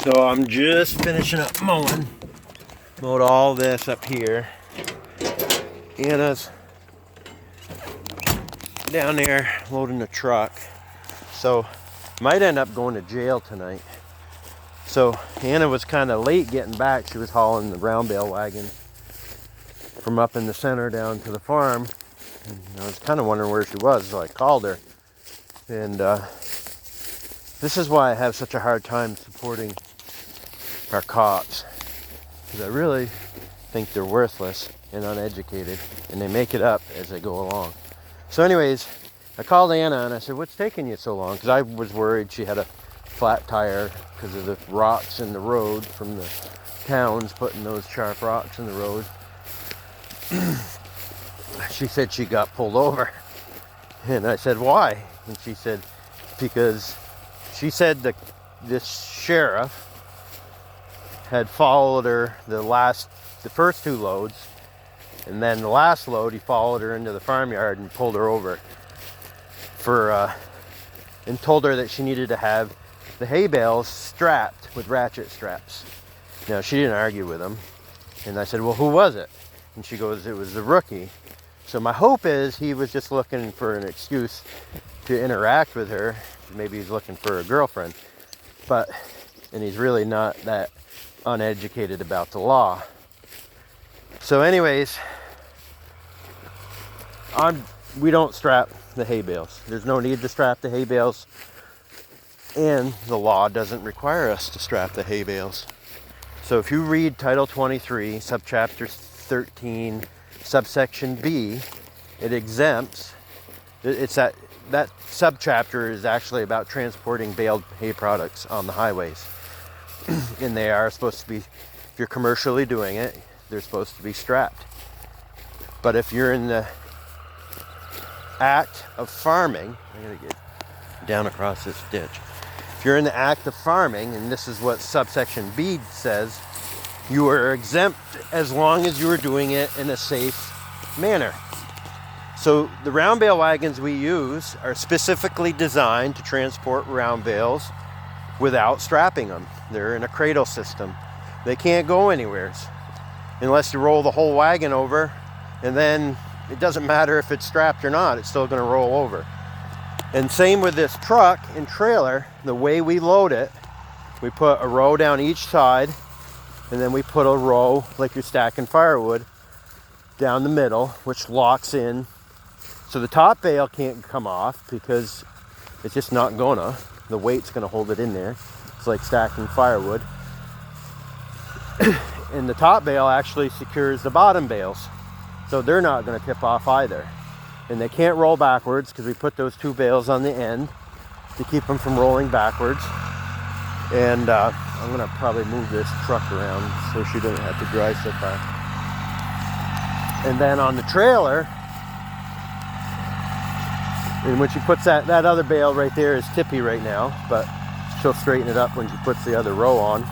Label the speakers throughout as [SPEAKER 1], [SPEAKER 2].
[SPEAKER 1] So I'm just finishing up mowed all this up here. Anna's down there loading the truck. So might end up going to jail tonight. So Anna was kind of late getting back. She was hauling the brown bale wagon from up in the center down to the farm. And I was kind of wondering where she was, so I called her. And this is why I have such a hard time supporting our cops, because I really think they're worthless and uneducated, and they make it up as they go along. So anyways, I called Anna and I said, what's taking you so long? Because I was worried she had a flat tire because of the rocks in the road from the towns putting those sharp rocks in the road. She said she got pulled over. And I said, why? And she said, because she said this sheriff had followed her the first two loads, and then the last load he followed her into the farmyard and pulled her over and told her that she needed to have the hay bales strapped with ratchet straps. Now she didn't argue with him, and I said, well, who was it? And she goes, it was the rookie. So my hope is he was just looking for an excuse to interact with her. Maybe he's looking for a girlfriend, and he's really not that uneducated about the law. So anyways, we don't strap the hay bales. There's no need to strap the hay bales, and the law doesn't require us to strap the hay bales. So if you read Title 23, subchapter 13, subsection B, it exempts. That subchapter is actually about transporting baled hay products on the highways. And they are supposed to be, if you're commercially doing it, they're supposed to be strapped. But if you're in the act of farming, I gotta get down across this ditch. If you're in the act of farming, and this is what subsection B says, you are exempt as long as you are doing it in a safe manner. So the round bale wagons we use are specifically designed to transport round bales without strapping them. They're in a cradle system. They can't go anywhere unless you roll the whole wagon over, and then it doesn't matter if it's strapped or not, it's still going to roll over. And same with this truck and trailer. The way we load it, we put a row down each side, and then we put a row, like you're stacking firewood, down the middle, which locks in. So the top bale can't come off because it's just not gonna. The weight's gonna hold it in there. It's like stacking firewood. And the top bale actually secures the bottom bales, so they're not gonna tip off either. And they can't roll backwards because we put those two bales on the end to keep them from rolling backwards. And I'm gonna probably move this truck around so she doesn't have to drive so far. And then on the trailer, and when she puts that other bale right there is tippy right now, but she'll straighten it up when she puts the other row on.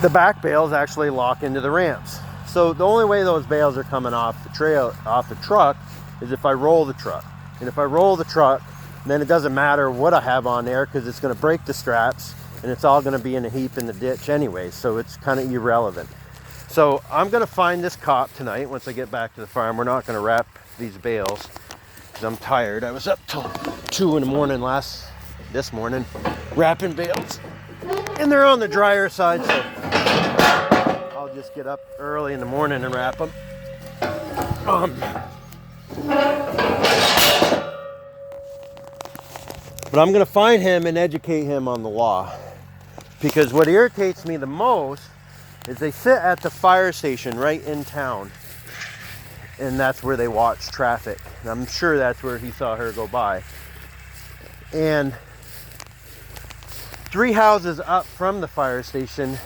[SPEAKER 1] The back bales actually lock into the ramps. So the only way those bales are coming off the truck is if I roll the truck. And if I roll the truck, then it doesn't matter what I have on there because it's going to break the straps and it's all going to be in a heap in the ditch anyway. So it's kind of irrelevant. So I'm going to find this cop tonight once I get back to the farm. We're not going to wrap these bales because I'm tired. I was up till 2 in the morning this morning wrapping bales. And they're on the drier side, so I'll just get up early in the morning and wrap them. But I'm going to find him and educate him on the law. Because what irritates me the most is they sit at the fire station right in town. And that's where they watch traffic. And I'm sure that's where he saw her go by. And 3 houses up from the fire station,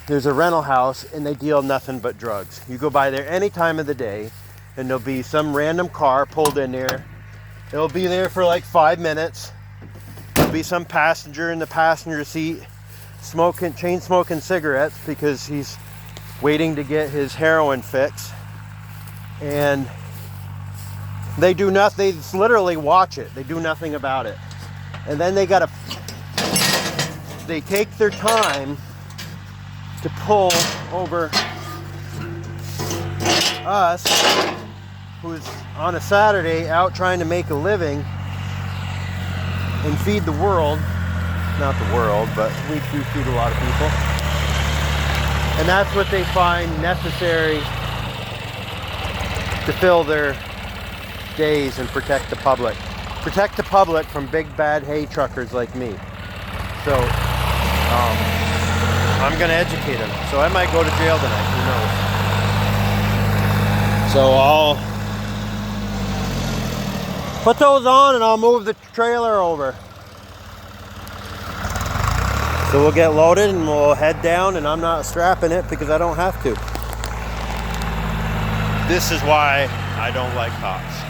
[SPEAKER 1] there's a rental house, and they deal nothing but drugs. You go by there any time of the day, and there'll be some random car pulled in there. It'll be there for like 5 minutes. There'll be some passenger in the passenger seat chain smoking cigarettes because he's waiting to get his heroin fix. And they do nothing. They literally watch it. They do nothing about it. And then they got they take their time to pull over us, who's on a Saturday out trying to make a living and feed the world. Not the world, but we do feed a lot of people. And that's what they find necessary to fill their days and protect the public. Protect the public from big bad hay truckers like me. So I'm gonna educate them. So I might go to jail tonight, who knows? So I'll put those on and I'll move the trailer over. So we'll get loaded and we'll head down, and I'm not strapping it because I don't have to. This is why I don't like cops.